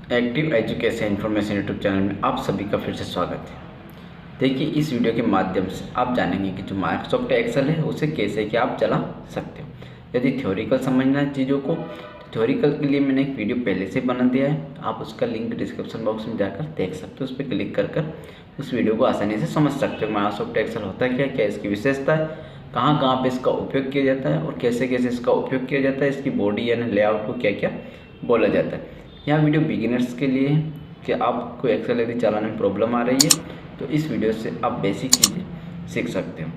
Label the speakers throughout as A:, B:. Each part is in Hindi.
A: Active education information YouTube channel में आप सभी का फिर से स्वागत है। देखिए, इस वीडियो के माध्यम से आप जानेंगे कि जो माइक्रोसॉफ्ट एक्सेल है उसे कैसे क्या आप चला सकते हो। यदि थ्योरिकल समझना है चीज़ों को, तो थ्योरिकल के लिए मैंने एक वीडियो पहले से बना दिया है, आप उसका लिंक डिस्क्रिप्शन बॉक्स में जाकर देख सकते हो। उस पर क्लिक कर कर उस वीडियो को आसानी से समझ सकते हो। माइक्रोसॉफ्ट एक्सेल होता है क्या, क्या इसकी विशेषता है, कहाँ कहाँ पे इसका उपयोग किया जाता है और कैसे कैसे इसका उपयोग किया जाता है, इसकी बॉडी यानी लेआउट को क्या क्या बोला जाता है। यह वीडियो बिगिनर्स के लिए है कि आपको एक्सेल यदि चलाने में प्रॉब्लम आ रही है तो इस वीडियो से आप बेसिक चीज़ें सीख सकते हो।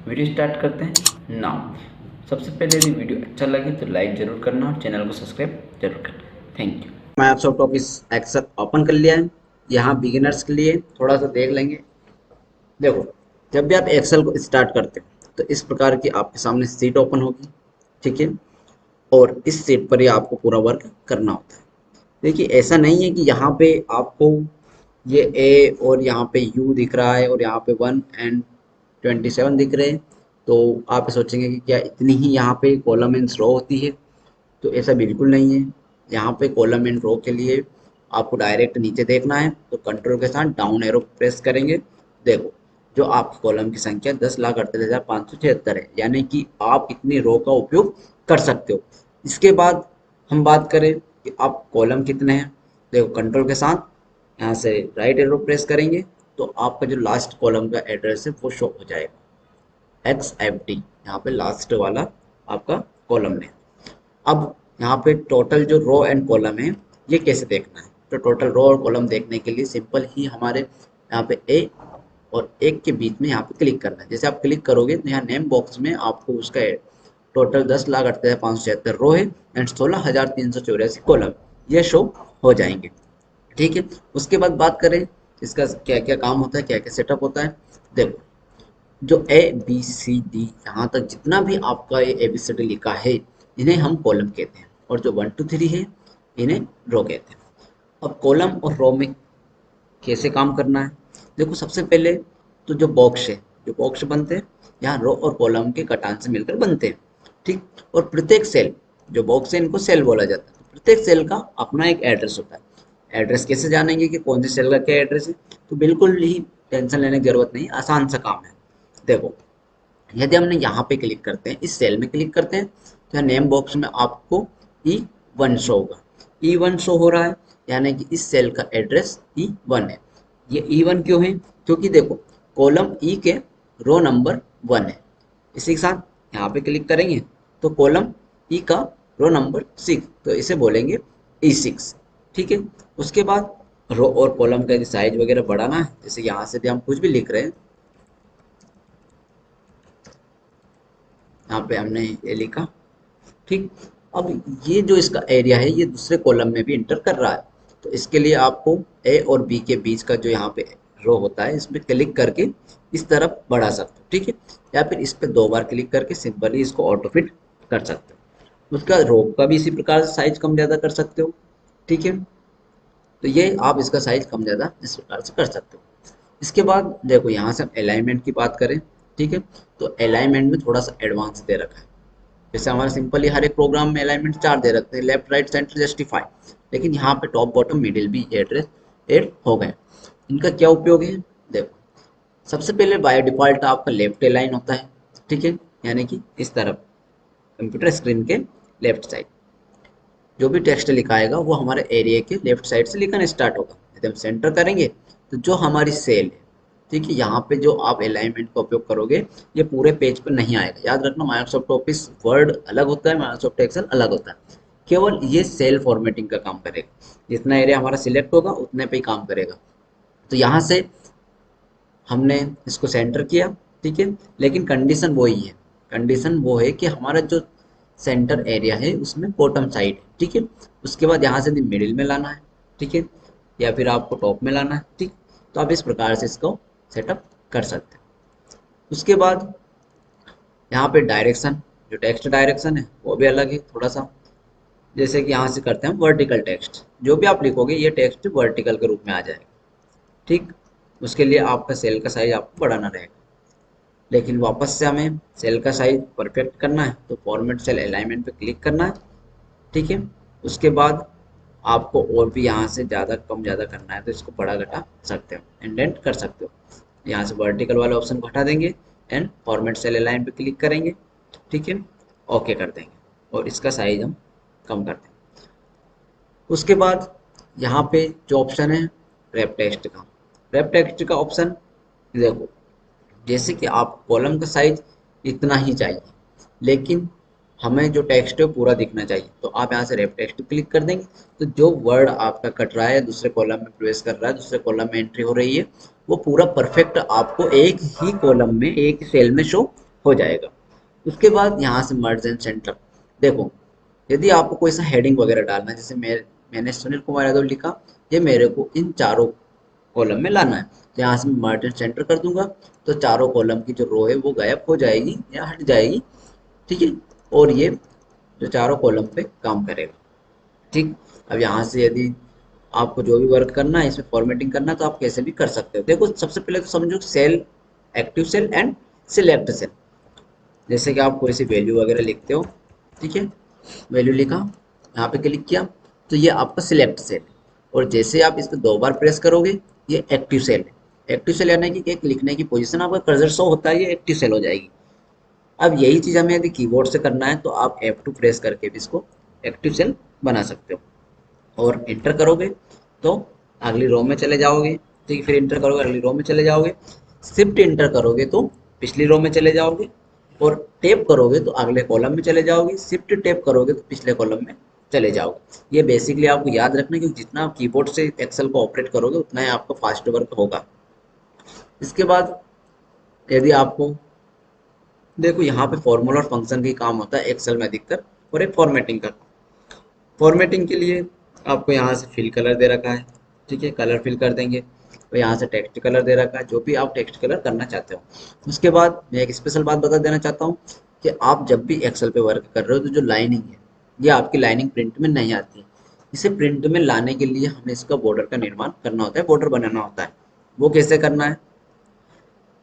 A: वीडियो स्टार्ट करते हैं नाउ। सबसे पहले यदि वीडियो अच्छा लगे तो लाइक ज़रूर करना और चैनल को सब्सक्राइब जरूर करना। Thank you.
B: Microsoft Office Excel open कर लिया है। यहाँ बिगिनर्स के लिए थोड़ा सा देख लेंगे। देखो, जब भी आप एक्सेल को स्टार्ट करते हो तो इस प्रकार की आपके सामने सीट ओपन होगी, ठीक है। और इस सीट पर ही आपको पूरा वर्क करना होता है। देखिए, ऐसा नहीं है कि यहाँ पे आपको ये ए और यहाँ पे यू दिख रहा है और यहाँ पे 1 और 27 दिख रहे हैं, तो आप सोचेंगे कि क्या इतनी ही यहाँ पे कॉलम एंड रो होती है। तो ऐसा बिल्कुल नहीं है। यहाँ पे कॉलम एंड रो के लिए आपको डायरेक्ट नीचे देखना है, तो कंट्रोल के साथ डाउन एरो प्रेस करेंगे। देखो, जो आपकी कॉलम की संख्या 10,38,576 है, यानी कि आप इतनी रो का उपयोग कर सकते हो। इसके बाद हम बात करें कि आप कॉलम कितने हैं। देखो, कंट्रोल के साथ यहाँ से राइट एरो प्रेस करेंगे तो आपका जो लास्ट कॉलम का एड्रेस है वो शो हो जाएगा, XFD। यहाँ पे लास्ट वाला आपका कॉलम है। अब यहाँ पे टोटल जो रो एंड कॉलम है, ये कैसे देखना है। तो टोटल रो और कॉलम देखने के लिए सिंपल ही हमारे यहाँ पे ए और एक के बीच में यहाँ पे क्लिक करना है। जैसे आप क्लिक करोगे तो यहाँ नेम बॉक्स में आपको उसका टोटल 10,38,576 रो है एंड 16,384 कॉलम ये शो हो जाएंगे, ठीक है। उसके बाद बात करें इसका क्या क्या काम होता है, क्या क्या सेटअप होता है। देखो, जो ABCD यहाँ तक जितना भी आपका ये ABCD लिखा है, इन्हें हम कॉलम कहते हैं, और जो 1 2 3 है इन्हें रो कहते हैं। अब कॉलम और रो में कैसे काम करना है। देखो, सबसे पहले तो जो बॉक्स है, जो बॉक्स बनते हैं यहाँ रो और कॉलम के कटान से मिलकर बनते हैं, ठीक। और प्रत्येक सेल, जो बॉक्स है इनको सेल बोला जाता है, तो प्रत्येक सेल का अपना एक एड्रेस होता है। एड्रेस कैसे जानेंगे कि कौन सी सेल का क्या एड्रेस है, तो बिल्कुल ही टेंशन लेने की जरूरत नहीं, आसान सा काम है। देखो, यदि हमने यहाँ पे क्लिक करते हैं, इस सेल में क्लिक करते हैं, तो यहाँ नेम बॉक्स में आपको E1 शो होगा। E1 शो हो रहा है, यानी कि इस सेल का एड्रेस E1 है। ये E1 क्यों है, क्योंकि देखो कॉलम E के रो नंबर 1 है। इसी के साथ यहाँ पे क्लिक करेंगे तो कॉलम E का रो नंबर 6, तो इसे बोलेंगे E6, ठीक है। उसके बाद रो और कॉलम का साइज वगैरह बढ़ाना है, जैसे यहाँ से भी हम कुछ भी लिख रहे हैं, यहाँ पे हमने ये लिखा, ठीक। अब ये जो इसका एरिया है ये दूसरे कॉलम में भी इंटर कर रहा है, तो इसके लिए आपको ए और बी के बीच का जो यहाँ पे रो होता है इसमें क्लिक करके इस तरफ बढ़ा सकते हो, ठीक है। या फिर इस पे 2 बार क्लिक करके सिंपली इसको ऑटो फिट कर सकते हो। उसका रो का भी इसी प्रकार से साइज कम ज़्यादा कर सकते हो, ठीक है। तो ये आप इसका साइज कम ज़्यादा इस प्रकार से कर सकते हो। इसके बाद देखो, यहाँ से हम अलाइनमेंट की बात करें, ठीक है। तो अलाइनमेंट में थोड़ा सा एडवांस दे रखा है। जैसे हमारा सिंपली हर एक प्रोग्राम में अलाइनमेंट 4 दे रखते हैं, लेफ्ट राइट सेंटर जस्टिफाई, लेकिन यहाँ पे टॉप बॉटम मिडिल भी एड्रेस ऐड हो गए। इनका क्या उपयोग है, देखो, सबसे पहले बाय डिफॉल्ट आपका लेफ्ट अलाइन होता है, ठीक है, यानी कि इस तरफ कंप्यूटर स्क्रीन के लेफ्ट साइड जो भी टेक्स्ट लिखा आएगा वो हमारे एरिया के लेफ्ट साइड से लिखना स्टार्ट होगा। यदि हम सेंटर करेंगे तो जो हमारी सेल है, ठीक है, यहाँ पे जो आप अलाइनमेंट का उपयोग करोगे ये पूरे पेज पर नहीं आएगा। याद रखना, माइक्रोसॉफ्ट ऑफिस वर्ड अलग होता है, माइक्रोसॉफ्ट एक्सेल अलग होता है। केवल ये सेल फॉर्मेटिंग का काम करेगा, जितना एरिया हमारा सिलेक्ट होगा उतने पे ही काम करेगा। तो यहाँ से हमने इसको सेंटर किया, ठीक है, लेकिन कंडीशन वही है। कंडीशन वो है कि हमारा जो सेंटर एरिया है उसमें बॉटम साइड है, ठीक है। उसके बाद यहाँ से मिडिल में लाना है, ठीक है, या फिर आपको टॉप में लाना है, ठीक। तो आप इस प्रकार से इसको सेटअप कर सकते हैं। उसके बाद यहाँ पे डायरेक्शन, जो टेक्स्ट डायरेक्शन है वो भी अलग है थोड़ा सा। जैसे कि यहाँ से करते हैं वर्टिकल टेक्स्ट, जो भी आप लिखोगे ये टेक्स्ट वर्टिकल के रूप में आ जाएगा, ठीक। उसके लिए आपका सेल का साइज आपको बढ़ाना रहेगा, लेकिन वापस से हमें सेल का साइज परफेक्ट करना है तो फॉर्मेट सेल अलाइनमेंट पे क्लिक करना है, ठीक है। उसके बाद आपको और भी यहाँ से ज़्यादा कम ज़्यादा करना है तो इसको बड़ा घटा सकते हो, इंडेंट कर सकते हो। यहाँ से वर्टिकल वाले ऑप्शन को हटा देंगे एंड फॉर्मेट सेल अलाइन पे क्लिक करेंगे, ठीक है, ओके कर देंगे और इसका साइज हम कम कर देंगे। उसके बाद यहाँ पे जो ऑप्शन है रैप टेक्स्ट का, रैप टेक्स्ट का ऑप्शन देखो, जैसे कि आप कॉलम का साइज इतना ही चाहिए, लेकिन हमें जो टेक्स्ट है वो पूरा दिखना चाहिए, तो आप यहाँ से रैप टेक्स्ट क्लिक कर देंगे। तो जो वर्ड आपका कट रहा है, दूसरे कॉलम में प्रवेश कर रहा है, दूसरे कॉलम में एंट्री हो रही है, वो पूरा परफेक्ट आपको एक ही कॉलम में एक ही सेल में शो हो जाएगा। उसके बाद यहाँ से मर्ज एंड सेंटर, देखो यदि आपको कोई सा हेडिंग वगैरह डालना है, जैसे मैंने सुनील कुमार यादव लिखा, ये मेरे को इन चारों कॉलम में लाना है, तो यहाँ से मैं मर्ज एंड सेंटर कर दूंगा, तो चारों कॉलम की जो रो है वो गायब हो जाएगी या हट जाएगी, ठीक है, और ये जो चारों कॉलम पे काम करेगा, ठीक। अब यहाँ से यदि आपको जो भी वर्क करना है, इसमें फॉर्मेटिंग करना है, तो आप कैसे भी कर सकते हो। देखो सबसे पहले तो समझो cell, active cell and select cell. जैसे कि आप कोई सी वैल्यू वगैरह लिखते हो, ठीक है, वैल्यू लिखा, यहाँ पे क्लिक किया, तो ये आपका सिलेक्ट सेल है, और जैसे आप इस पर 2 बार प्रेस करोगे ये एक्टिव सेल है। एक्टिव सेल यानी कि एक लिखने की पोजीशन आपका कर्सर शो होता है, ये एक्टिव सेल हो जाएगी। अब यही चीज़ हमें यदि कीबोर्ड से करना है तो आप F2 प्रेस करके भी इसको एक्टिव सेल बना सकते हो, और इंटर करोगे तो अगली रो में चले जाओगे, ठीक है, फिर इंटर करोगे अगली रो में चले जाओगे, शिफ्ट इंटर करोगे तो पिछली रो में चले जाओगे, और टैप करोगे तो अगले कॉलम में चले जाओगे, शिफ्ट टैप करोगे तो पिछले कॉलम में चले जाओगे। ये बेसिकली आपको याद रखना है, क्योंकि जितना आप कीबोर्ड से एक्सेल को ऑपरेट करोगे उतना ही आपका फास्ट वर्क होगा। इसके बाद यदि आपको, देखो यहाँ पे फॉर्मूला और फंक्शन का काम होता है एक्सेल में अधिकतर, और एक फॉर्मेटिंग का। फॉर्मेटिंग के लिए आपको यहाँ से फिल कलर दे रखा है, ठीक है, कलर फिल कर देंगे, और यहाँ से टेक्स्ट कलर दे रखा है, जो भी आप टेक्स्ट कलर करना चाहते हो। उसके बाद मैं एक स्पेशल बात बता देना चाहता हूँ कि आप जब भी एक्सेल पे वर्क कर रहे हो तो जो लाइनिंग है, ये आपकी लाइनिंग प्रिंट में नहीं आती है। इसे प्रिंट में लाने के लिए हमें इसका बॉर्डर का निर्माण करना होता है, बॉर्डर बनाना होता है। वो कैसे करना है,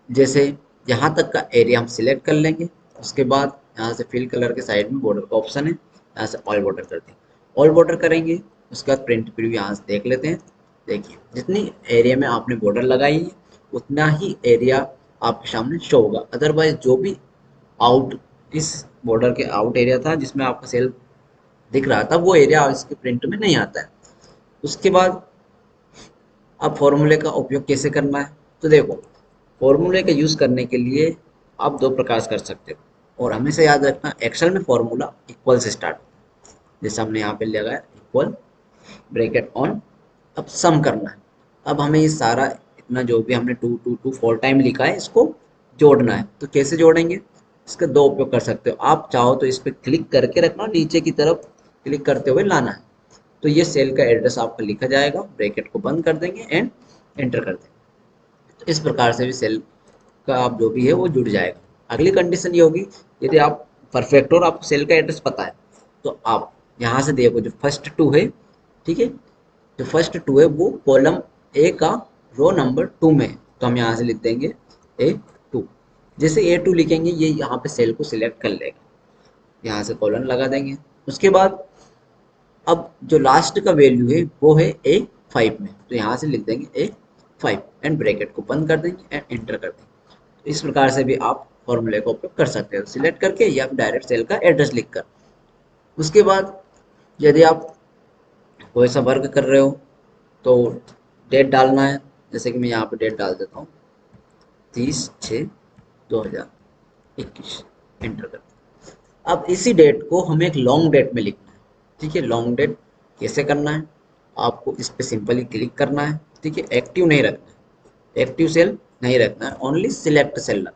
B: जैसे यहाँ तक का एरिया हम सिलेक्ट कर लेंगे, उसके बाद यहाँ से फिल कलर के साइड में बॉर्डर का ऑप्शन है, यहाँ से ऑल बॉर्डर कर देंगे, ऑल बॉर्डर करेंगे। उसके बाद प्रिंट प्रीव्यू यहाँ से देख लेते हैं। देखिए जितनी एरिया में आपने बॉर्डर लगाई है उतना ही एरिया आपके सामने शो होगा, अदरवाइज जो भी आउट, इस बॉर्डर के आउट एरिया था जिसमें आपका सेल दिख रहा था, वो एरिया इसके प्रिंट में नहीं आता है। उसके बाद अब फॉर्मूले का उपयोग कैसे करना है, तो देखो फॉर्मूले का यूज़ करने के लिए आप 2 प्रकार से कर सकते हो, और हमेशा याद रखना एक्सेल में फॉर्मूला इक्वल से स्टार्ट होता है। जैसे हमने यहाँ पे लगाया इक्वल ब्रैकेट ऑन, अब सम करना है। अब हमें ये सारा इतना जो भी हमने 2 टाइम लिखा है इसको जोड़ना है, तो कैसे जोड़ेंगे, इसका 2 उपयोग कर सकते हो। आप चाहो तो इस पर क्लिक करके रखना, नीचे की तरफ क्लिक करते हुए लाना है, तो ये सेल का एड्रेस आपका लिखा जाएगा, ब्रैकेट को बंद कर देंगे एंड एंटर कर देंगे। तो इस प्रकार से भी सेल का आप जो भी है वो जुड़ जाएगा। अगली कंडीशन ये होगी, यदि आप परफेक्ट और आपको सेल का एड्रेस पता है, तो आप यहाँ से देखो जो फर्स्ट 2 है, ठीक है, जो फर्स्ट 2 है वो कॉलम ए का रो नंबर 2 में है, तो हम यहाँ से लिख देंगे A2। जैसे A2 लिखेंगे ये यहाँ पे सेल को सिलेक्ट कर लेगा, यहाँ से कॉलन लगा देंगे। उसके बाद अब जो लास्ट का वैल्यू है वो है A5 में, तो यहाँ से लिख देंगे A5 एंड ब्रैकेट को बंद कर देंगे एंड एंटर कर देंगे। तो इस प्रकार से भी आप फॉर्मूले का उपयोग कर सकते हो, सिलेक्ट करके या डायरेक्ट सेल का एड्रेस लिख कर। उसके बाद यदि आप कोई सा वर्क कर रहे हो तो डेट डालना है, जैसे कि मैं यहाँ पे डेट डाल देता हूँ 30/6/2021, एंटर कर। अब इसी डेट को हमें एक लॉन्ग डेट में लिखना है, ठीक है। लॉन्ग डेट कैसे करना है, आपको इस पे सिंपली क्लिक करना है, ठीक है, एक्टिव नहीं रखना है, एक्टिव सेल नहीं रखना है, ओनली सिलेक्ट सेल रखना।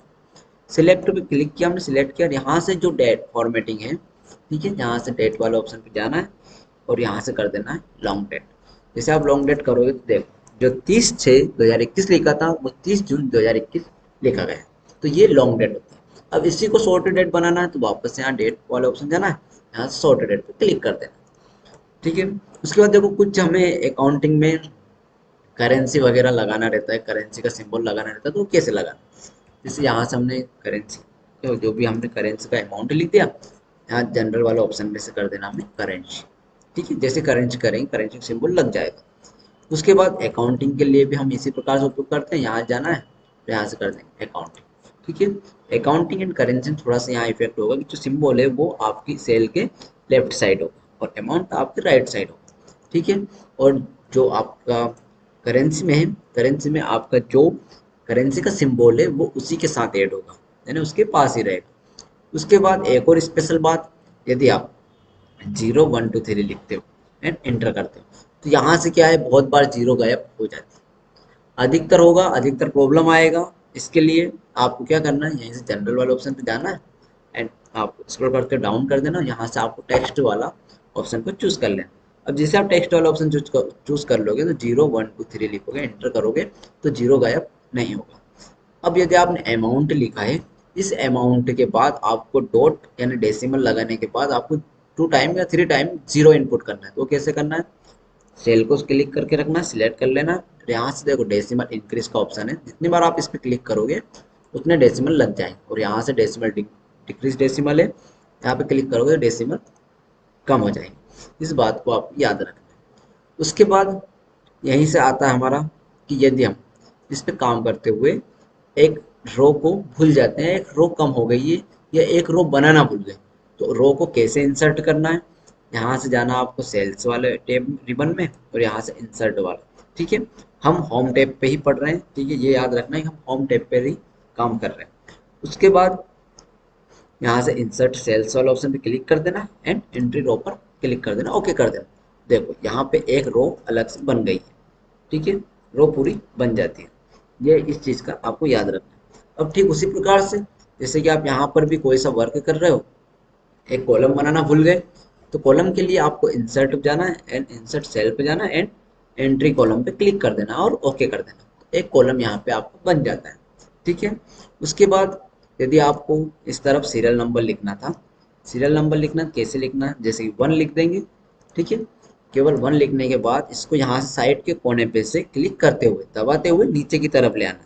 B: सिलेक्ट पे क्लिक किया हमने, सिलेक्ट किया, यहाँ से जो डेट फॉर्मेटिंग है, ठीक है, यहाँ से डेट वाले ऑप्शन पे जाना है और यहाँ से कर देना है लॉन्ग डेट। जैसे आप लॉन्ग डेट करोगे तो देखो जो 30/6/2021 लिखा था वो 30 जून 2021 लिखा गया है, तो ये लॉन्ग डेट होती है। अब इसी को शॉर्ट डेट बनाना है तो वापस यहाँ डेट वाले ऑप्शन जाना है, यहाँ से शॉर्ट डेट पे क्लिक कर देना, ठीक है। उसके बाद देखो कुछ हमें अकाउंटिंग में करेंसी वगैरह लगाना रहता है, करेंसी का सिंबल लगाना रहता है, तो वो कैसे लगाना, जैसे यहाँ से हमने करेंसी, तो जो भी हमने करेंसी का अमाउंट लिख दिया, यहाँ जनरल वाला ऑप्शन में से कर देना हमें करेंसी, ठीक है, जैसे करेंसी करेंगे करेंसी सिंबल लग जाएगा। उसके बाद अकाउंटिंग के लिए भी हम इसी प्रकार से उपयोग करते हैं, यहाँ जाना है तो यहाँ से कर देंगे अकाउंटिंग। ठीक है, अकाउंटिंग एंड करेंसी में थोड़ा सा यहाँ इफेक्ट होगा कि जो सिंबल है वो आपकी सेल के लेफ्ट साइड होगा और अमाउंट आपके राइट साइड होगा। ठीक है, और जो आपका करेंसी में है, करेंसी में आपका जो करेंसी का सिंबल है वो उसी के साथ ऐड होगा, यानी उसके पास ही रहेगा। उसके बाद एक और स्पेशल बात, यदि आप 0 1 2 3 लिखते हो एंड एंटर करते हो तो यहाँ से क्या है, बहुत बार जीरो गायब हो जाती है, अधिकतर होगा, अधिकतर प्रॉब्लम आएगा। इसके लिए आपको क्या करना है, यहीं से जनरल वाले ऑप्शन पे जाना है एंड आप स्क्रॉल करके डाउन कर देना, यहाँ से आपको टेक्स्ट वाला ऑप्शन को चूज कर लेना। अब जैसे आप टेक्स्ट वाला ऑप्शन चूज कर लोगे तो 0 1 2 3 लिखोगे, एंटर करोगे तो जीरो गायब नहीं होगा। अब यदि आपने अमाउंट लिखा है, इस अमाउंट के बाद आपको डॉट यानी डेसिमल लगाने के बाद आपको 2 टाइम या 3 टाइम जीरो इनपुट करना है। तो कैसे करना है, सेल को क्लिक करके रखना, सिलेक्ट कर लेना, और यहाँ से देखो डेसिमल इंक्रीज का ऑप्शन है, जितनी बार आप इस पर क्लिक करोगे उतने डेसिमल लग जाएंगे। और यहाँ से डेसिमल डिक्रीज डेसिमल है, यहाँ पे क्लिक करोगे तो डेसिमल कम हो जाएंगे। इस बात को आप याद रखना है। उसके बाद यहीं से आता है हमारा कि यदि हम इस पे काम करते हुए एक रो को भूल जाते हैं, एक रो कम हो गई है या एक रो बनाना भूल गए, तो रो को कैसे इंसर्ट करना है, यहाँ से जाना आपको सेल्स वाले टैब रिबन में और यहाँ से इंसर्ट वाला। ठीक है, हम होम टैब पे ही पढ़ रहे हैं, ठीक है, ये याद रखना है कि हम होम टैब पे ही काम कर रहे हैं। उसके बाद यहाँ से इंसर्ट सेल्स वाला ऑप्शन पे क्लिक कर देना एंड एंट्री रो पर क्लिक कर देना, ओके कर देना। देखो यहाँ पे एक रो अलग से बन गई है। ठीक है, रो पूरी बन जाती है, ये इस चीज़ का आपको याद रखना है। अब ठीक उसी प्रकार से जैसे कि आप यहाँ पर भी कोई सा वर्क कर रहे हो, एक कॉलम बनाना भूल गए, तो कॉलम के लिए आपको इंसर्ट पे जाना है एंड इंसर्ट सेल पे जाना है एंड एंट्री कॉलम पे क्लिक कर देना और ओके कर देना, एक कॉलम यहाँ पे आपको बन जाता है। ठीक है, उसके बाद यदि आपको इस तरफ सीरियल नंबर लिखना था, सीरियल नंबर लिखना कैसे लिखना है, जैसे कि 1 लिख देंगे। ठीक है, केवल 1 लिखने के बाद इसको यहाँ से साइड के कोने पे से क्लिक करते हुए दबाते हुए नीचे की तरफ ले आना।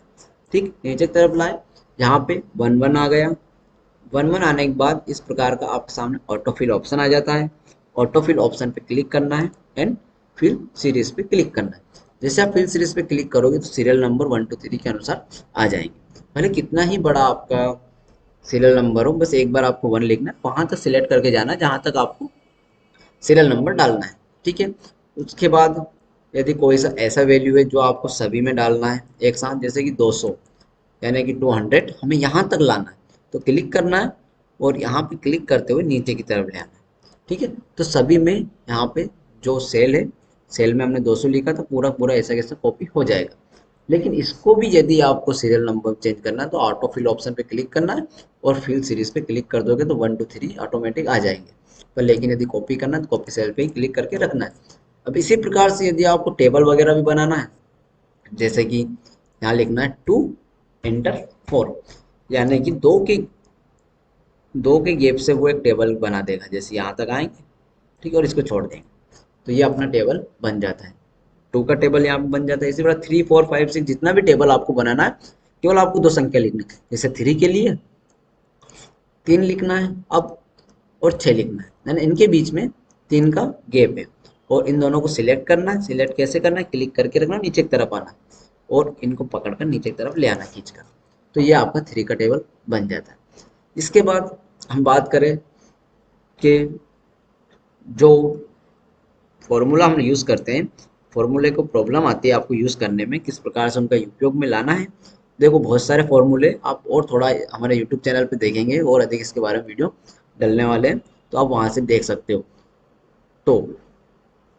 B: ठीक, नीचे की तरफ लाए, यहाँ पे 1 1 आ गया। 1 1 आने के बाद इस प्रकार का आपके सामने ऑटोफिल ऑप्शन आ जाता है। ऑटोफिल ऑप्शन पे क्लिक करना है एंड फिर सीरीज पे क्लिक करना है। जैसे आप फिल सीरीज पे क्लिक करोगे तो सीरियल नंबर 1 2 3 के अनुसार आ जाएंगे, भले कितना ही बड़ा आपका सीरियल नंबर हो, बस एक बार आपको 1 लिखना है, वहां तक सिलेक्ट करके जाना है जहां तक आपको सीरियल नंबर डालना है। ठीक है, उसके बाद यदि कोई सा ऐसा वैल्यू है जो आपको सभी में डालना है एक साथ, जैसे कि 200 यानी कि 200 हमें यहाँ तक लाना है, तो क्लिक करना है और यहाँ पे क्लिक करते हुए नीचे की तरफ ले आना है। ठीक है, तो सभी में यहाँ पे जो सेल है, सेल में हमने 200 लिखा था, पूरा पूरा ऐसा कैसा कॉपी हो जाएगा। लेकिन इसको भी यदि आपको सीरियल नंबर चेंज करना है तो ऑटो फिल ऑप्शन पे क्लिक करना है और फिल सीरीज पे क्लिक कर दोगे तो 1 2 3 ऑटोमेटिक आ जाएंगे। पर लेकिन यदि कॉपी करना है तो कॉपी सेल पे ही क्लिक करके रखना है। अब इसी प्रकार से यदि आपको टेबल वगैरह भी बनाना है, जैसे कि यहाँ लिखना है 2 एंटर 4, यानी कि दो के गैप से वो एक टेबल बना देगा, जैसे यहाँ तक आएंगे, ठीक है, और इसको छोड़ देंगे तो ये अपना टेबल बन जाता है। 2 का टेबल यहाँ पे बन जाता है। इसी प्रकार 3 4 5 6 जितना भी टेबल आपको बनाना है, केवल आपको 2 संख्या लिखनी है, जैसे 3 के लिए 3 लिखना है अब और 6 लिखना है, यानी इनके बीच में 3 का गैप है और इन दोनों को सिलेक्ट करना है। सिलेक्ट कैसे करना है, क्लिक करके रखना, नीचे की तरफ आना और इनको पकड़कर नीचे की तरफ ले आना खींचकर, तो ये आपका 3 का टेबल बन जाता है। इसके बाद हम बात करें कि जो फॉर्मूला हम यूज़ करते हैं, फॉर्मूले को प्रॉब्लम आती है आपको यूज़ करने में, किस प्रकार से उनका उपयोग में लाना है। देखो बहुत सारे फॉर्मूले आप और थोड़ा हमारे यूट्यूब चैनल पे देखेंगे और अधिक इसके बारे में वीडियो डलने वाले हैं, तो आप वहाँ से देख सकते हो। तो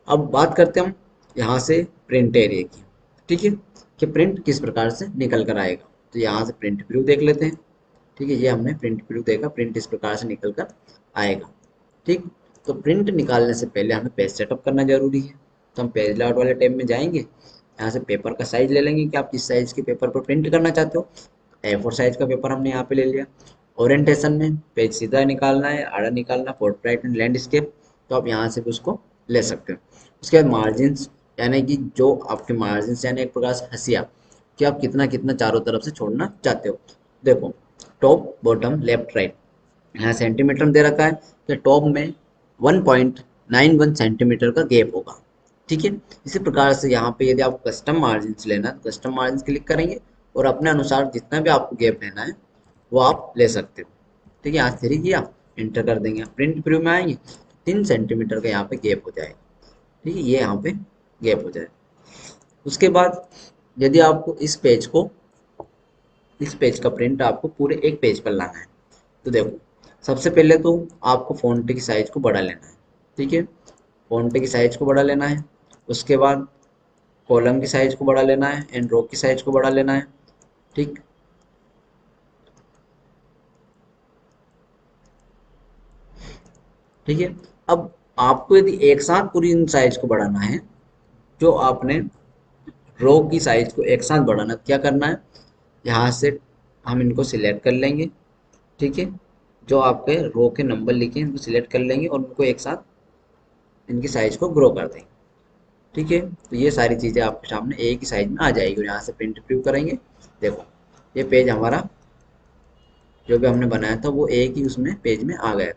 B: अब बात करते हैं हम यहाँ से प्रिंट एरिया की। ठीक है, कि प्रिंट किस प्रकार से निकल कर आएगा, तो यहाँ से प्रिंट प्रीव्यू देख लेते हैं। ठीक है, ये हमने प्रिंट प्रीव्यू देखा, प्रिंट इस प्रकार से निकल कर आएगा। ठीक, तो प्रिंट निकालने से पहले हमें पेज सेटअप करना जरूरी है, तो हम पेज लेआउट वाले टैब में जाएंगे, यहाँ से पेपर का साइज ले लेंगे कि आप किस साइज के पेपर पर प्रिंट करना चाहते हो। A4 साइज का पेपर हमने यहाँ पे ले लिया। ओरिएंटेशन में पेज सीधा निकालना है, आड़ा निकालना, पोर्ट्रेट एंड लैंडस्केप, तो आप यहाँ से भी उसको ले सकते हो। उसके बाद मार्जिन्स, यानी कि जो आपके मार्जिन्स यानी एक प्रकार से हंसिया, कि आप कितना कितना चारों तरफ से छोड़ना चाहते हो। देखो टॉप बॉटम लेफ्ट राइट, यहाँ सेंटीमीटर में दे रखा है कि टॉप में 1 पॉइंट 91 सेंटीमीटर का गैप होगा। ठीक है, इसी प्रकार से यहाँ पे यदि आपको कस्टम मार्जिन लेना है तो कस्टम मार्जिन क्लिक करेंगे और अपने अनुसार जितना भी आपको गैप लेना है वो आप ले सकते हो। ठीक है, यहाँ 3 किया, इंटर कर देंगे, प्रिंट प्रीव्यू में आएंगे, 3 सेंटीमीटर का यहाँ पे गैप हो जाएगा। ठीक है, ये यहाँ पे गैप हो जाएगा। उसके बाद यदि आपको इस पेज का प्रिंट आपको पूरे एक पेज पर लाना है तो देखो, सबसे पहले तो आपको फ़ॉन्ट की साइज को बड़ा लेना है। ठीक है, फ़ॉन्ट की साइज को बड़ा लेना है। उसके बाद कॉलम की साइज को बड़ा लेना है एंड रो की साइज को बड़ा लेना है। ठीक, ठीक है। अब आपको यदि एक साथ पूरी इन साइज को बढ़ाना है, जो आपने रो की साइज को एक साथ बढ़ाना है, क्या करना है, यहाँ से हम इनको सिलेक्ट कर लेंगे। ठीक है, जो आपके रो के नंबर लिखे हैं उनको सिलेक्ट कर लेंगे और उनको एक साथ इनकी साइज को ग्रो कर देंगे। ठीक है, तो ये सारी चीज़ें आपके सामने एक ही साइज में आ जाएगी और यहाँ से प्रिंट प्रीव्यू करेंगे। देखो, ये पेज हमारा जो भी हमने बनाया था वो एक ही उसमें पेज में आ गया।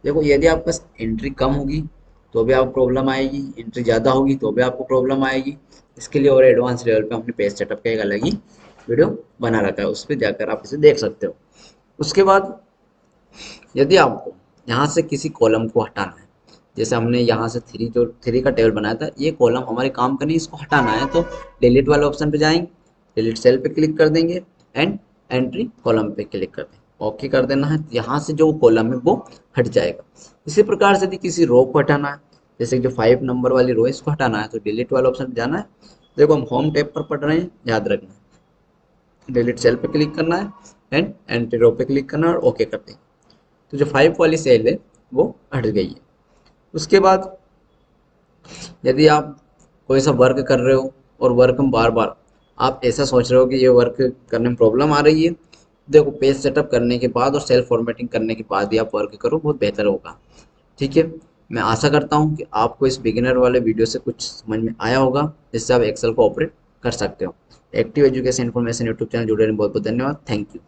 B: देखो, यदि आपके पास एंट्री कम होगी तो भी आपको प्रॉब्लम आएगी, एंट्री ज़्यादा होगी तो भी आपको प्रॉब्लम आएगी। इसके लिए और एडवांस लेवल पे हमने पेज सेटअप का एक अलग ही वीडियो बना रखा है, उस पर जाकर आप इसे देख सकते हो। उसके बाद यदि आपको यहाँ से किसी कॉलम को हटाना है, जैसे हमने यहाँ से थ्री का टेबल बनाया था, ये कॉलम हमारे काम का नहीं, इसको हटाना है तो डिलीट वाले ऑप्शन पे जाएंगे, डिलीट सेल पे क्लिक कर देंगे एंड एंट्री कॉलम पे क्लिक कर देंगे, ओके कर देना है। यहाँ से जो कॉलम है वो हट जाएगा। इसी प्रकार से यदि किसी रो को हटाना है, जैसे जो 5 नंबर वाली रो है इसको हटाना है तो डिलीट वाले ऑप्शन पे जाना है। देखो, हम होम टैब पर पढ़ रहे हैं, याद रखना है, डिलीट सेल पे क्लिक करना है एंड एंट्री रो पे क्लिक करना है और ओके कर देंगे। तो जो 5 वाली सेल है वो हट गई है। उसके बाद यदि आप कोई सा वर्क कर रहे हो और वर्क में बार बार आप ऐसा सोच रहे हो कि ये वर्क करने में प्रॉब्लम आ रही है, देखो, पेज सेटअप करने के बाद और सेल्फ फॉर्मेटिंग करने के बाद ही आप वर्क करो, बहुत बेहतर होगा। ठीक है, मैं आशा करता हूँ कि आपको इस बिगिनर वाले वीडियो से कुछ समझ में आया होगा, जिससे आप एक्सेल को ऑपरेट कर सकते हो। Active education information YouTube channel जुड़े रहने बहुत बहुत धन्यवाद। Thank you.